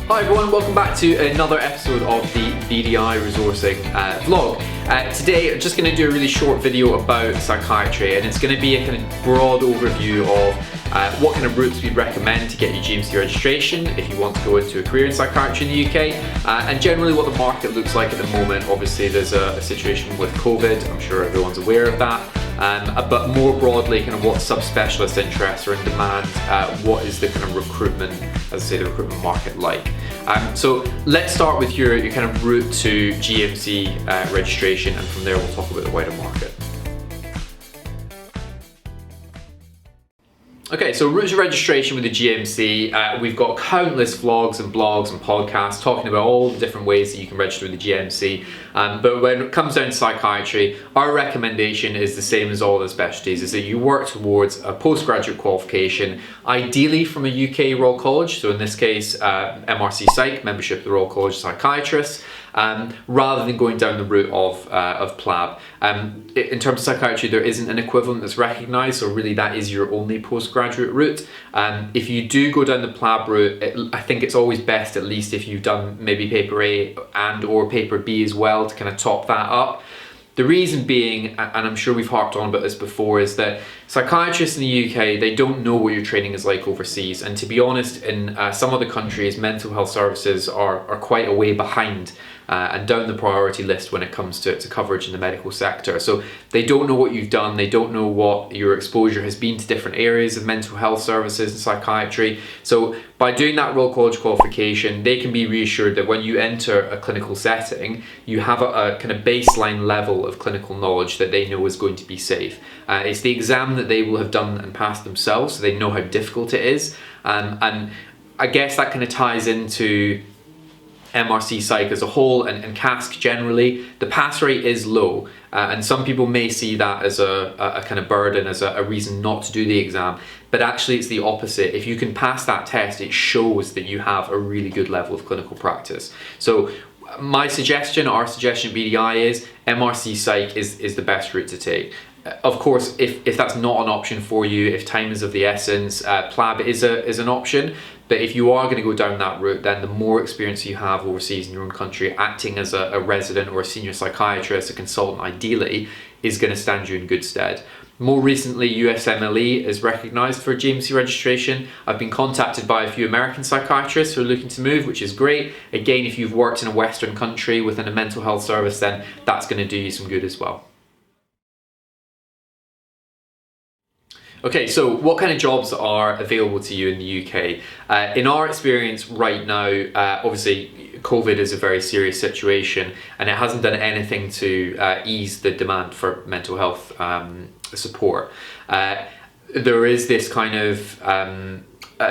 Hi everyone, welcome back to another episode of the BDI Resourcing vlog. Today I'm just going to do a really short video about psychiatry, and it's going to be a kind of broad overview of what kind of routes we'd recommend to get your GMC registration if you want to go into a career in psychiatry in the UK, and generally what the market looks like at the moment. Obviously there's a situation with COVID, I'm sure everyone's aware of that. But more broadly, kind of what subspecialist interests are in demand, what is the kind of recruitment, as I say, the recruitment market like. So let's start with your kind of route to GMC registration, and from there we'll talk about the wider market. Okay, so route to registration with the GMC, we've got countless vlogs and blogs and podcasts talking about all the different ways that you can register with the GMC, but when it comes down to psychiatry, our recommendation is the same as all the specialties, is that you work towards a postgraduate qualification, ideally from a UK Royal College, so in this case MRC Psych, membership of the Royal College of Psychiatrists, rather than going down the route of PLAB. In terms of psychiatry, there isn't an equivalent that's recognised, so really that is your only postgraduate route. If you do go down the PLAB route, I think it's always best, at least if you've done maybe paper A and or paper B as well, to kind of top that up. The reason being, and I'm sure we've harped on about this before, is that psychiatrists in the UK, they don't know what your training is like overseas. And to be honest, in some other countries, mental health services are quite a way behind and down the priority list when it comes to coverage in the medical sector. So they don't know what you've done, they don't know what your exposure has been to different areas of mental health services and psychiatry. So by doing that Royal College qualification, they can be reassured that when you enter a clinical setting, you have a kind of baseline level of clinical knowledge that they know is going to be safe. It's the exam that they will have done and passed themselves, so they know how difficult it is. And I guess that kind of ties into MRC Psych as a whole and CASC generally. The pass rate is low, and some people may see that as a kind of burden, as a reason not to do the exam, but actually it's the opposite. If you can pass that test, it shows that you have a really good level of clinical practice. So my suggestion, our suggestion at BDI is MRC Psych is the best route to take. Of course, if that's not an option for you, if time is of the essence, PLAB is an option. But if you are going to go down that route, then the more experience you have overseas in your own country, acting as a resident or a senior psychiatrist, a consultant ideally, is going to stand you in good stead. More recently, USMLE is recognised for GMC registration. I've been contacted by a few American psychiatrists who are looking to move, which is great. Again, if you've worked in a Western country within a mental health service, then that's going to do you some good as well. Okay, so what kind of jobs are available to you in the UK? In our experience right now, obviously COVID is a very serious situation, and it hasn't done anything to ease the demand for mental health support. There is this kind of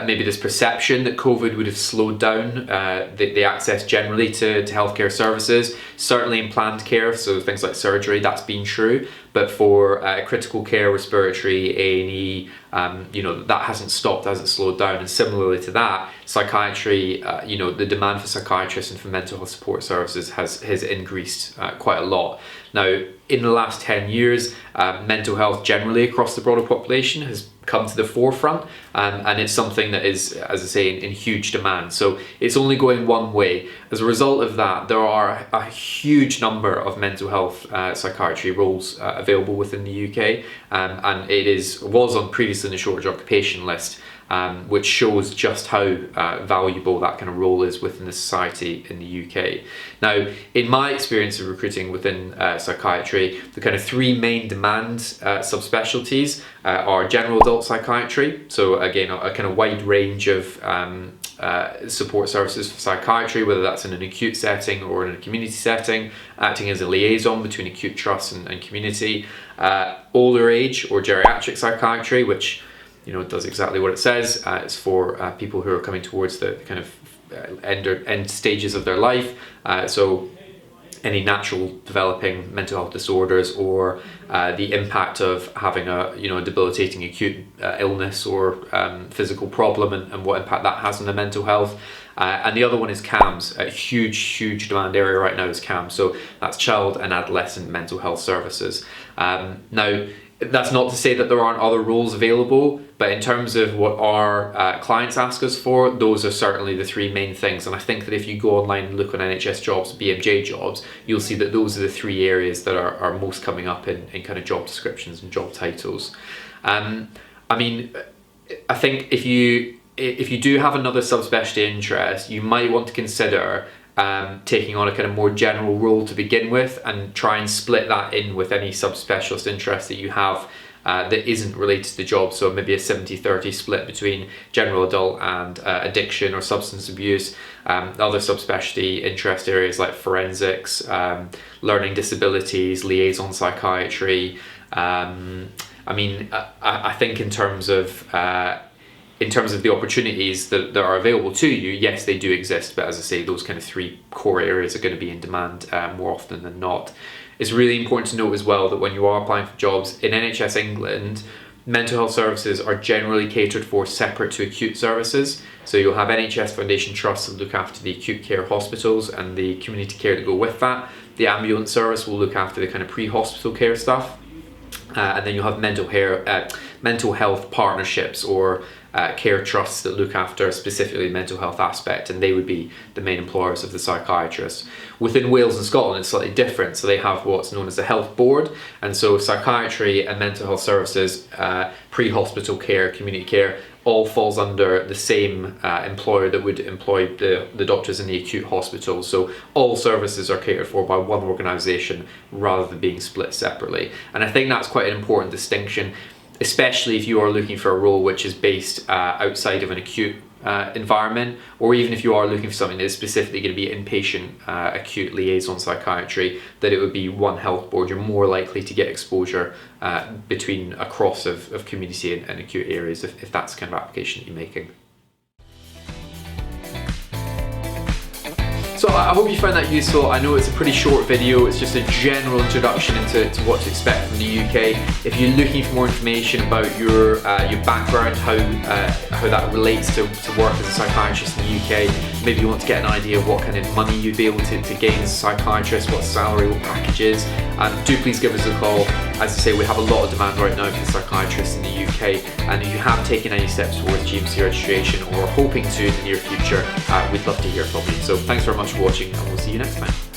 maybe this perception that COVID would have slowed down the access generally to healthcare services, certainly in planned care, so things like surgery, that's been true, but for critical care, respiratory, A&E, that hasn't stopped, hasn't slowed down. And similarly to that, psychiatry, the demand for psychiatrists and for mental health support services has increased quite a lot. Now, in the last 10 years, mental health generally across the broader population has come to the forefront, and it's something that is, as I say, in huge demand. So it's only going one way. As a result of that, there are a huge number of mental health psychiatry roles available within the UK, and it was on previously in the shortage occupation list, which shows just how valuable that kind of role is within the society in the UK. Now, in my experience of recruiting within psychiatry, the kind of three main demand subspecialties are general adult psychiatry, so again a kind of wide range of support services for psychiatry, whether that's in an acute setting or in a community setting, acting as a liaison between acute trust and community. Older age or geriatric psychiatry, which does exactly what it says. It's for people who are coming towards the kind of end stages of their life. So any natural developing mental health disorders, or the impact of having a debilitating acute illness or physical problem, and what impact that has on their mental health. And the other one is CAMS. A huge demand area right now is CAMS. So that's child and adolescent mental health services. Now, That's not to say that there aren't other roles available, but in terms of what our clients ask us for, those are certainly the three main things. And I think that if you go online and look on NHS jobs, BMJ jobs, you'll see that those are the three areas that are most coming up in kind of job descriptions and job titles. I mean, I think if you do have another subspecialty interest, you might want to consider taking on a kind of more general role to begin with, and try and split that in with any subspecialist interest that you have that isn't related to the job. So maybe a 70-30 split between general adult and addiction or substance abuse. Other subspecialty interest areas like forensics, learning disabilities, liaison psychiatry. I mean, I think in terms of the opportunities that are available to you, yes, they do exist, but as I say, those kind of three core areas are going to be in demand more often than not. It's really important to note as well that when you are applying for jobs in NHS England, mental health services are generally catered for separate to acute services. So you'll have NHS Foundation trusts that look after the acute care hospitals and the community care that go with that. The ambulance service will look after the kind of pre-hospital care stuff. And then you'll have mental health partnerships or care trusts that look after specifically the mental health aspect, and they would be the main employers of the psychiatrists. Within Wales and Scotland, it's slightly different. So they have what's known as the health board, and so psychiatry and mental health services, pre-hospital care, community care, all falls under the same employer that would employ the doctors in the acute hospital. So all services are catered for by one organisation rather than being split separately. And I think that's quite an important distinction, especially if you are looking for a role which is based outside of an acute environment, or even if you are looking for something that is specifically going to be inpatient acute liaison psychiatry, that it would be one health board. You're more likely to get exposure between across of community and acute areas if that's the kind of application that you're making. So I hope you found that useful. I know it's a pretty short video. It's just a general introduction into what to expect from the UK. If you're looking for more information about your background, how that relates to work as a psychiatrist in the UK, maybe you want to get an idea of what kind of money you'd be able to gain as a psychiatrist, what salary, what packages, do please give us a call. As I say, we have a lot of demand right now for psychiatrists in the UK, and if you have taken any steps towards GMC registration or are hoping to in the near future, we'd love to hear from you. So thanks very much for watching, and we'll see you next time.